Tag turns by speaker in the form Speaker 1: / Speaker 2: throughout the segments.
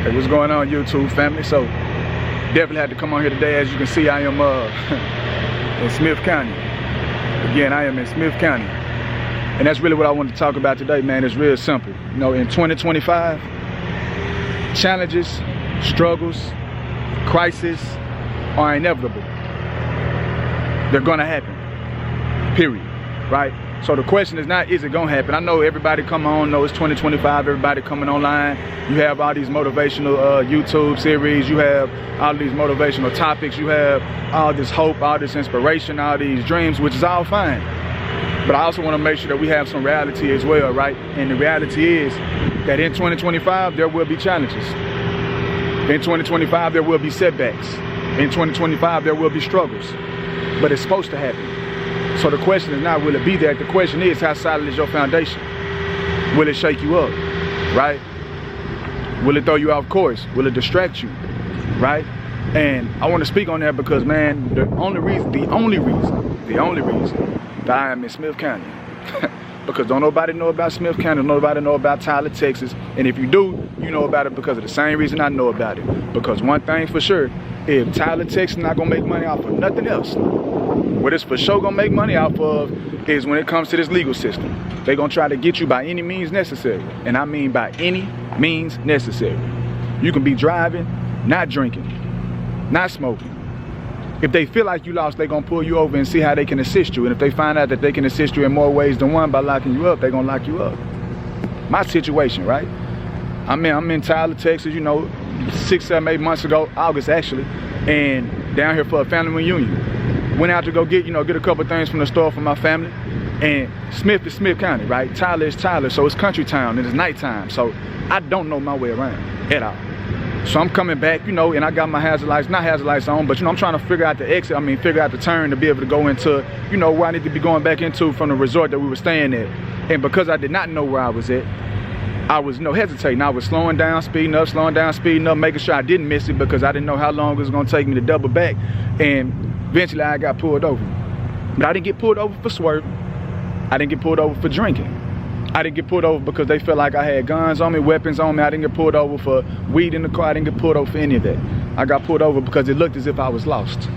Speaker 1: Hey, what's going on, YouTube family? So, definitely had to come on here today. As you can see, I am in Smith County. Again, I am in Smith County. And that's really what I want to talk about today, man. It's real simple. You know, in 2025, challenges, struggles, crises are inevitable. They're gonna happen, period, right? So the question is not, is it gonna happen? I know everybody come on, know it's 2025, everybody coming online. You have all these motivational YouTube series, you have all these motivational topics, you have all this hope, all this inspiration, all these dreams, which is all fine. But I also wanna make sure that we have some reality as well, right? And the reality is that in 2025, there will be challenges. In 2025, there will be setbacks. In 2025, there will be struggles, but it's supposed to happen. So the question is not, will it be that? The question is, how solid is your foundation? Will it shake you up, right? Will it throw you off course? Will it distract you, right? And I want to speak on that because, man, the only reason that I am in Smith County, because don't nobody know about Smith County, nobody know about Tyler, Texas. And if you do, you know about it because of the same reason I know about it. Because one thing for sure, if Tyler, Texas not gonna make money off of nothing else, what it's for sure gonna make money off of is when it comes to this legal system. They're gonna try to get you by any means necessary. And I mean by any means necessary. You can be driving, not drinking, not smoking. If they feel like you lost, they're gonna pull you over and see how they can assist you. And if they find out that they can assist you in more ways than one by locking you up, they're gonna lock you up. My situation, right? I'm in Tyler, Texas, you know, 6, 7, 8 months ago, August actually, and down here for a family reunion. Went out to go get a couple things from the store for my family. And Smith is Smith County, right? Tyler is Tyler, so it's country town and it's nighttime. So I don't know my way around at all. So I'm coming back, you know, and I got my hazard lights, not hazard lights on, but you know, I'm trying to figure out the exit, figure out the turn to be able to go into, you know, where I need to be going back into from the resort that we were staying at. And because I did not know where I was at, I was hesitating. I was slowing down, speeding up, making sure I didn't miss it because I didn't know how long it was gonna take me to double back. And eventually I got pulled over. But I didn't get pulled over for swerving. I didn't get pulled over for drinking. I didn't get pulled over because they felt like I had guns on me, weapons on me. I didn't get pulled over for weed in the car. I didn't get pulled over for any of that. I got pulled over because it looked as if I was lost.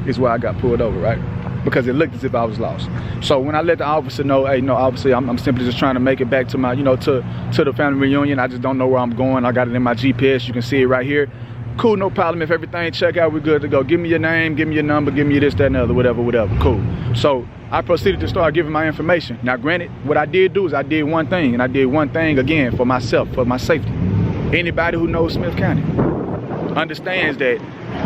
Speaker 1: Is why I got pulled over, right? Because it looked as if I was lost. So when I let the officer know, hey, no, obviously I'm simply just trying to make it back to my, to the family reunion. I just don't know where I'm going. I got it in my GPS. You can see it right here. Cool, no problem. If everything check out, we're good to go. Give me your name, give me your number, give me this, that, and the other, whatever, cool. So I proceeded to start giving my information. Now granted, what I did do is I did one thing, and I did one thing again for myself, for my safety. Anybody who knows Smith County understands that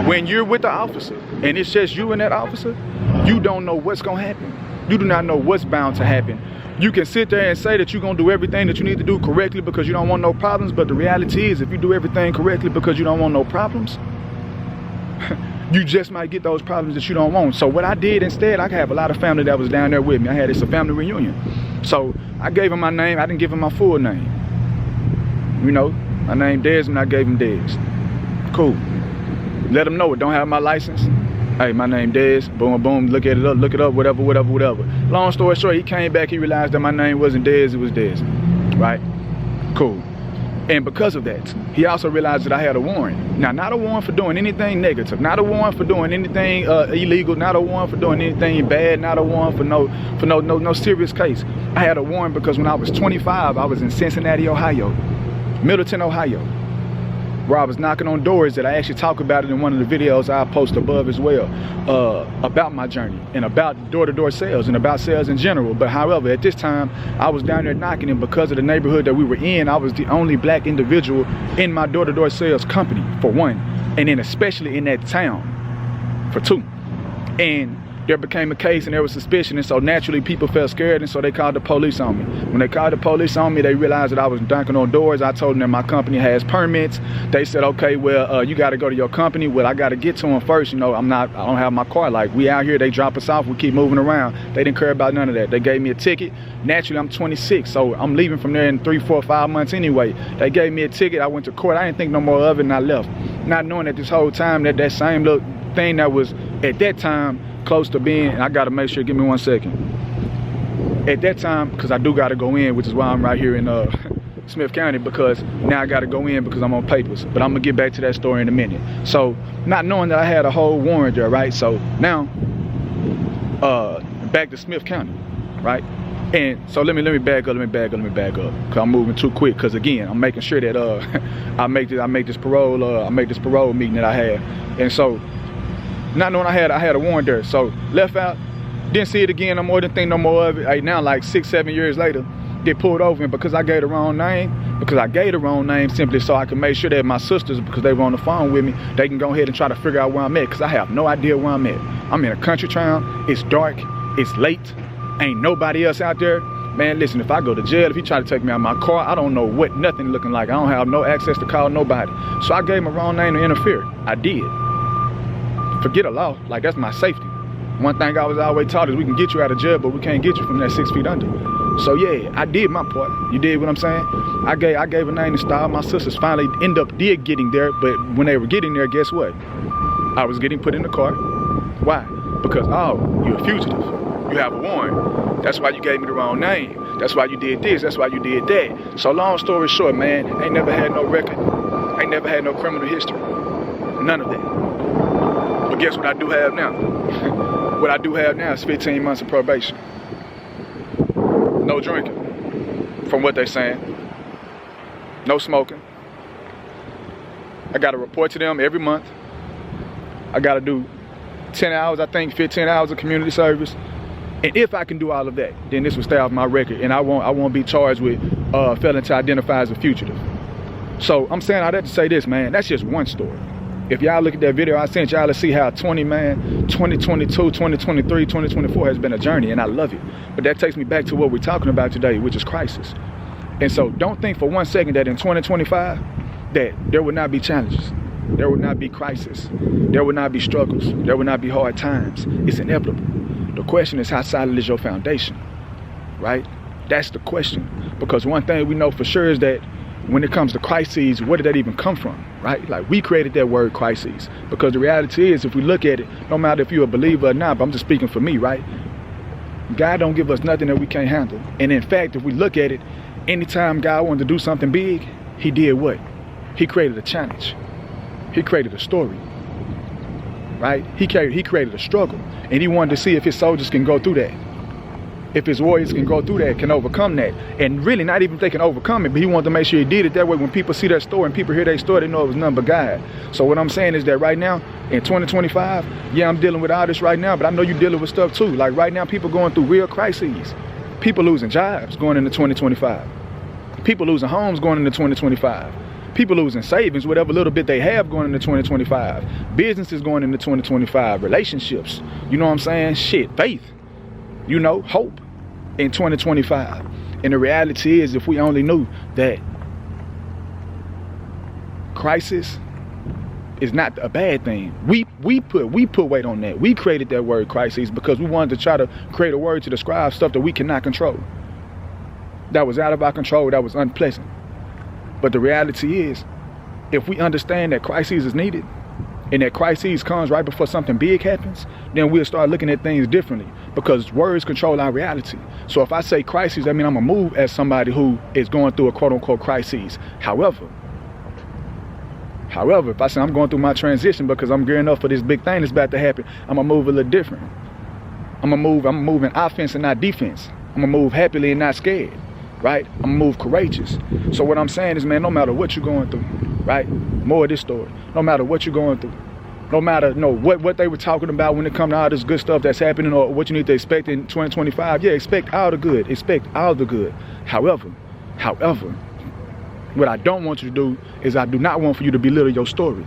Speaker 1: when you're with the officer, and it's just you and that officer, you don't know what's gonna happen. You do not know what's bound to happen. You can sit there and say that you're gonna do everything that you need to do correctly because you don't want no problems, but the reality is if you do everything correctly because you don't want no problems, you just might get those problems that you don't want. So what I did instead, I have a lot of family that was down there with me. I had a family reunion. So I gave him my name, I didn't give him my full name. You know, my name Desmond, I gave him Des. Cool. Let him know it, don't have my license. Hey, my name Des, boom, boom, look it up, whatever. Long story short, he came back, he realized that my name wasn't Des, it was Des, right? Cool. And because of that, he also realized that I had a warrant. Now, not a warrant for doing anything negative, not a warrant for doing anything illegal, not a warrant for doing anything bad, not a warrant for no serious case. I had a warrant because when I was 25, I was in Cincinnati, Ohio, Middleton, Ohio, where I was knocking on doors that I actually talk about it in one of the videos I post above as well, about my journey and about door-to-door sales and about sales in general. But however, at this time, I was down there knocking, and because of the neighborhood that we were in, I was the only black individual in my door-to-door sales company, for one, and then especially in that town, for two. And there became a case and there was suspicion, and so naturally people felt scared, and so they called the police on me. When they called the police on me, they realized that I was knocking on doors. I told them that my company has permits. They said, okay, well, you got to go to your company. Well, I got to get to them first. You know, I don't have my car. Like, we out here, they drop us off, we keep moving around. They didn't care about none of that. They gave me a ticket. Naturally, I'm 26, so I'm leaving from there in 3, 4, 5 months anyway. They gave me a ticket. I went to court. I didn't think no more of it, and I left. Not knowing that this whole time that same little thing that was at that time close to being, and I gotta make sure, give me 1 second. At that time, because I do gotta go in, which is why I'm right here in Smith County because now I got to go in because I'm on papers. But I'm going to get back to that story in a minute. So not knowing that I had a whole warrant there, right? So now back to Smith County, right? And so let me back up, because I'm moving too quick. Because again, I'm making sure that I make this parole meeting that I had. And so not knowing I had a warrant there, so left out, didn't see it again no more, didn't think no more of it. Right now, like 6-7 years later, get pulled over, and because I gave the wrong name, simply so I can make sure that my sisters, because they were on the phone with me, they can go ahead and try to figure out where I'm at, because I have no idea where I'm at. I'm in a country town, it's dark, it's late, ain't nobody else out there. Man, listen, if I go to jail, if he try to take me out of my car, I don't know what nothing looking like. I don't have no access to call nobody. So I gave him a wrong name to interfere. I did. Forget a law, like that's my safety. One thing I was always taught is we can get you out of jail, but we can't get you from that 6 feet under. So yeah, I did my part. You did what I'm saying? I gave a name to style. My sisters finally did getting there, but when they were getting there, guess what? I was getting put in the car. Why? Because, oh, you're a fugitive. You have a warrant. That's why you gave me the wrong name. That's why you did this. That's why you did that. So long story short, man, ain't never had no record. Ain't never had no criminal history. None of that. But guess what I do have now? What I do have now is 15 months of probation. No drinking, from what they're saying. No smoking. I got to report to them every month. I got to do 10 hours, I think 15 hours of community service. And if I can do all of that, then this will stay off my record, and I won't be charged with failing to identify as a fugitive. So I'm saying all that to say this, man, that's just one story. If y'all look at that video I sent y'all to see how 2022, 2023, 2024 has been a journey, and I love it. But that takes me back to what we're talking about today, which is crisis. And so don't think for one second that in 2025 that there would not be challenges. There would not be crisis. There would not be struggles. There would not be hard times. It's inevitable. The question is, how solid is your foundation, right? That's the question. Because one thing we know for sure is that when it comes to crises, where did that even come from, right? Like, we created that word crises. Because the reality is, if we look at it, no matter if you're a believer or not, but I'm just speaking for me, right? God don't give us nothing that we can't handle. And in fact, if we look at it, anytime God wanted to do something big, he did what? He created a challenge. He created a story, right? He created a struggle, and he wanted to see if his soldiers can go through that. If his warriors can go through that, can overcome that. And really, not even if they can overcome it, but he wanted to make sure he did it that way. When people see that story and people hear that story, they know it was none but God. So what I'm saying is that right now, in 2025, yeah, I'm dealing with all this right now, but I know you're dealing with stuff too. Like right now, people going through real crises. People losing jobs going into 2025. People losing homes going into 2025. People losing savings, whatever little bit they have going into 2025. Businesses going into 2025. Relationships, you know what I'm saying? Shit, faith, you know, hope in 2025. And the reality is, if we only knew that crisis is not a bad thing. We put weight on that. We created that word crisis because we wanted to try to create a word to describe stuff that we cannot control. That was out of our control, that was unpleasant. But the reality is, if we understand that crisis is needed, and that crisis comes right before something big happens, then we'll start looking at things differently, because words control our reality. So if I say crisis, I mean I'm gonna move as somebody who is going through a quote-unquote crisis. However, if I say I'm going through my transition because I'm gearing up for this big thing that's about to happen, I'm gonna move a little different. I'm moving offense and not defense. I'm gonna move happily and not scared. Right? I'm gonna move courageous. So what I'm saying is, man, no matter what you're going through, right? More of this story. No matter what you're going through, no matter what they were talking about when it comes to all this good stuff that's happening, or what you need to expect in 2025, yeah, expect all the good. Expect all the good. However, what I don't want you to do is I do not want for you to belittle your story.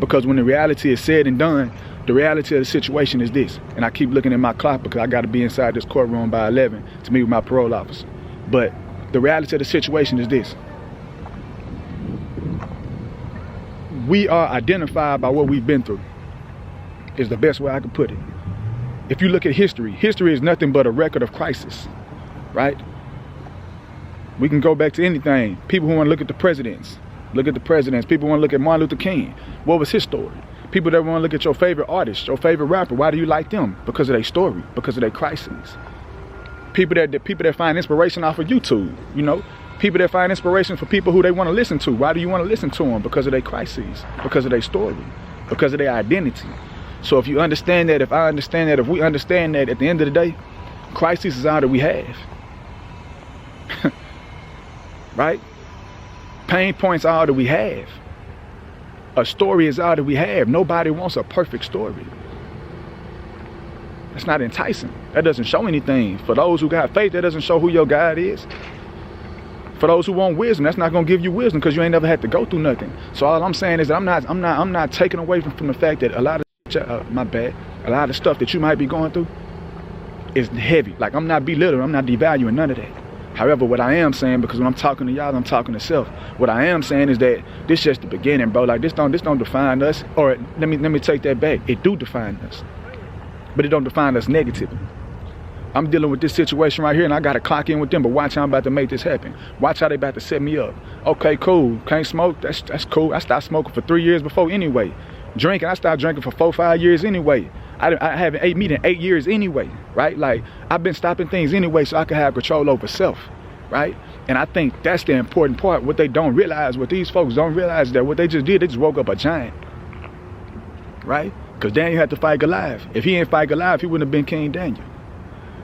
Speaker 1: Because when the reality is said and done, the reality of the situation is this. And I keep looking at my clock because I got to be inside this courtroom by 11 to meet with my parole officer. But the reality of the situation is this. We are identified by what we've been through, is the best way I could put it. If you look at history, history is nothing but a record of crisis, right? We can go back to anything. People who want to look at the presidents. People want to look at Martin Luther King. What was his story? People that want to look at your favorite artist, your favorite rapper. Why do you like them? Because of their story, because of their crises. People that find inspiration off of YouTube, you know. People that find inspiration for people who they want to listen to. Why do you want to listen to them? Because of their crises, because of their story, because of their identity. So if you understand that, if I understand that, if we understand that, at the end of the day, crisis is all that we have. Right? Pain points are all that we have. A story is all that we have. Nobody wants a perfect story. That's not enticing. That doesn't show anything. For those who got faith, that doesn't show who your God is. For those who want wisdom, that's not gonna give you wisdom because you ain't never had to go through nothing. So all I'm saying is that I'm not taking away from the fact that a lot of a lot of stuff that you might be going through is heavy. Like, I'm not belittling, I'm not devaluing none of that. However, what I am saying, because when I'm talking to y'all, I'm talking to self. What I am saying is that this just the beginning, bro. Like, this don't define us. Or let me take that back. It do define us, but it don't define us negatively. I'm dealing with this situation right here, and I got to clock in with them, but watch how I'm about to make this happen. Watch how they about to set me up. Okay, cool. Can't smoke? That's cool. I stopped smoking for 3 years before anyway. Drinking, I stopped drinking for 4-5 years anyway. I haven't ate meat in 8 years anyway, right? Like, I've been stopping things anyway so I can have control over self, right? And I think that's the important part. What they don't realize, what these folks don't realize, is that what they just did, they just woke up a giant, right? Because Daniel had to fight Goliath. If he didn't fight Goliath, he wouldn't have been King Daniel.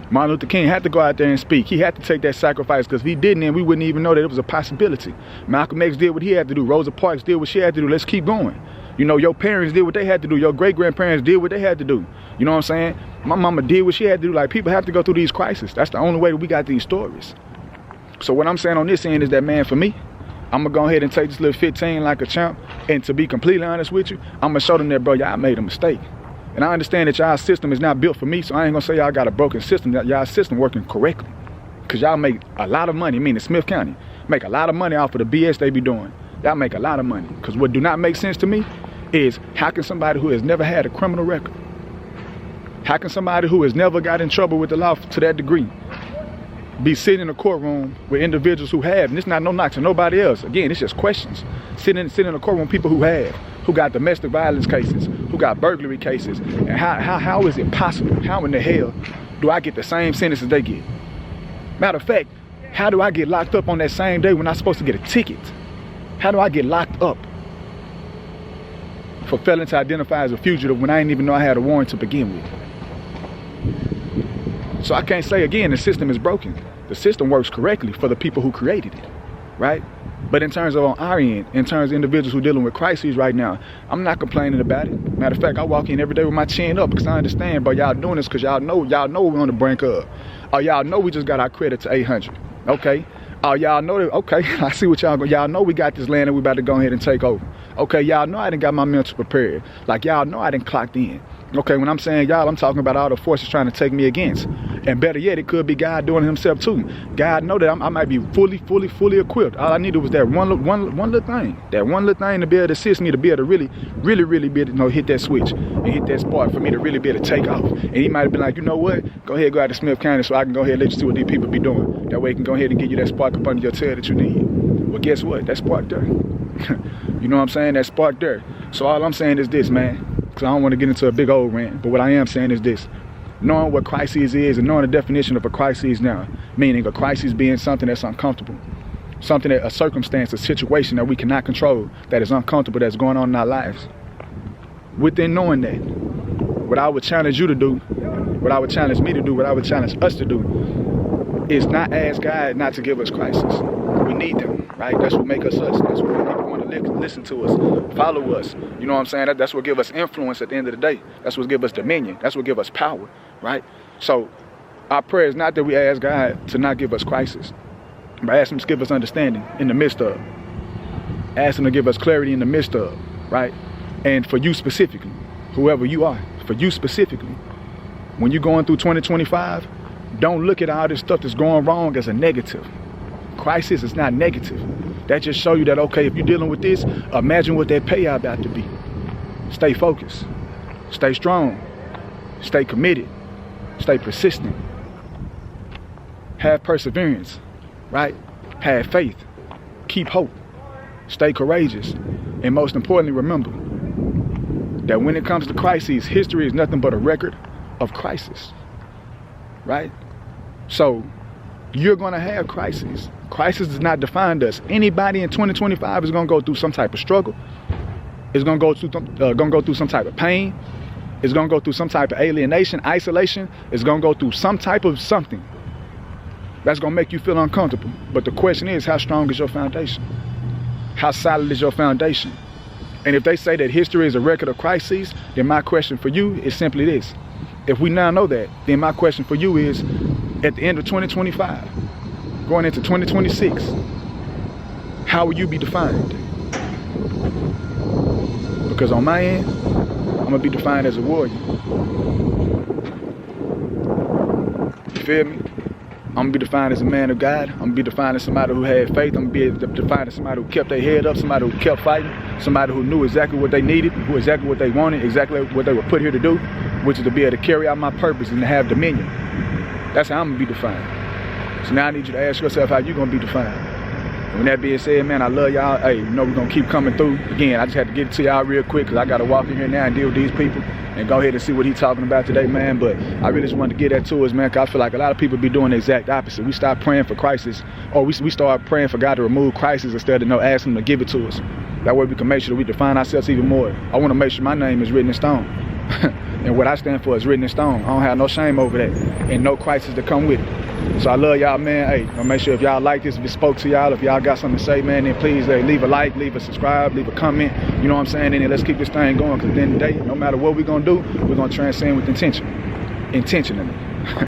Speaker 1: Martin Luther King had to go out there and speak. He had to take that sacrifice, because if he didn't, then we wouldn't even know that it was a possibility. Malcolm X did what he had to do. Rosa Parks did what she had to do. Let's keep going. You know, your parents did what they had to do. Your great-grandparents did what they had to do. You know what I'm saying? My mama did what she had to do. Like, people have to go through these crises. That's the only way that we got these stories. So what I'm saying on this end is that, man, for me, I'm going to go ahead and take this little 15 like a champ. And to be completely honest with you, I'm going to show them that, bro, y'all made a mistake. And I understand that y'all system is not built for me, so I ain't going to say y'all got a broken system. That y'all system working correctly. Because y'all make a lot of money. I mean, in Smith County, make a lot of money off of the BS they be doing. Y'all make a lot of money. Because what do not make sense to me is, how can somebody who has never had a criminal record, how can somebody who has never got in trouble with the law to that degree be sitting in a courtroom with individuals who have, and it's not no knock to nobody else, again, it's just questions, sitting in a courtroom with people who got domestic violence cases, who got burglary cases, and how is it possible? How in the hell do I get the same sentence as they get? Matter of fact, how do I get locked up on that same day when I'm supposed to get a ticket? How do I get locked up for failing to identify as a fugitive when I didn't even know I had a warrant to begin with? So I can't say, again, the system is broken. The system works correctly for the people who created it, right? But in terms of on our end, in terms of individuals who are dealing with crises right now, I'm not complaining about it. Matter of fact, I walk in every day with my chin up, because I understand, but y'all doing this because y'all know we're on the brink of. Oh, y'all know we just got our credit to 800. Okay. Oh, y'all know that. Okay, I see what y'all know we got this land and we about to go ahead and take over. Okay, y'all know I didn't got my mental prepared. Like, y'all know I didn't clocked in. Okay, when I'm saying y'all, I'm talking about all the forces trying to take me against. And better yet, it could be God doing it himself too. God know that I might be fully equipped. All I needed was that one little thing. That one little thing to be able to assist me to be able to really be able to hit that switch and hit that spark for me to really be able to take off. And he might have been like, you know what? Go ahead, go out to Smith County so I can go ahead and let you see what these people be doing. That way you can go ahead and get you that spark up under your tail that you need. Well, guess what? That spark there. You know what I'm saying? That spark there. So all I'm saying is this, man. Because I don't want to get into a big old rant. But what I am saying is this. Knowing what crisis is and knowing the definition of a crisis now. Meaning a crisis being something that's uncomfortable. Something that, a circumstance, a situation that we cannot control, that is uncomfortable, that's going on in our lives. Within knowing that, what I would challenge you to do, what I would challenge me to do, what I would challenge us to do, is not ask God not to give us crises. We need them, right? That's what make us us. That's what make people want to listen to us, follow us. You know what I'm saying? That's what give us influence at the end of the day. That's what give us dominion. That's what give us power, right? So our prayer is not that we ask God to not give us crisis, but ask him to give us understanding in the midst of. Ask him to give us clarity in the midst of, right? And for you specifically, whoever you are, for you specifically, when you're going through 2025, don't look at all this stuff that's going wrong as a negative. Crisis is not negative. That just show you that, okay, if you're dealing with this, imagine what that payout about to be. Stay focused. Stay strong. Stay committed. Stay persistent. Have perseverance, right? Have faith. Keep hope. Stay courageous. And most importantly, remember that when it comes to crises, history is nothing but a record of crisis, right? So you're gonna have crises. Crisis does not define us. Anybody in 2025 is gonna go through some type of struggle. Is gonna go through some type of pain. Is gonna go through some type of alienation, isolation. Is gonna go through some type of something that's gonna make you feel uncomfortable. But the question is, how strong is your foundation? How solid is your foundation? And if they say that history is a record of crises, then my question for you is simply this. If we now know that, then my question for you is, at the end of 2025, going into 2026, how will you be defined? Because on my end, I'm gonna be defined as a warrior. You feel me? I'm gonna be defined as a man of God. I'm gonna be defined as somebody who had faith. I'm gonna be defined as somebody who kept their head up, somebody who kept fighting, somebody who knew exactly what they needed, who exactly what they wanted, exactly what they were put here to do, which is to be able to carry out my purpose and to have dominion. That's how I'm gonna be defined. So now I need you to ask yourself how you gonna be defined. And when that being said, man, I love y'all. Hey, you know we're gonna keep coming through. Again, I just had to get it to y'all real quick because I gotta walk in here now and deal with these people and go ahead and see what he's talking about today, man. But I really just wanted to get that to us, man, because I feel like a lot of people be doing the exact opposite. We start praying for crisis, or we start praying for God to remove crisis instead of asking him to give it to us. That way we can make sure that we define ourselves even more. I want to make sure my name is written in stone. And what I stand for is written in stone. I don't have no shame over that and no crisis to come with it. So I love y'all, man. Hey, I'll make sure if y'all like this, if it spoke to y'all, if y'all got something to say, man, then please leave a like, leave a subscribe, leave a comment. You know what I'm saying? And then let's keep this thing going, because at the end of the day, no matter what we're going to do, we're going to transcend with intention. Intentionally.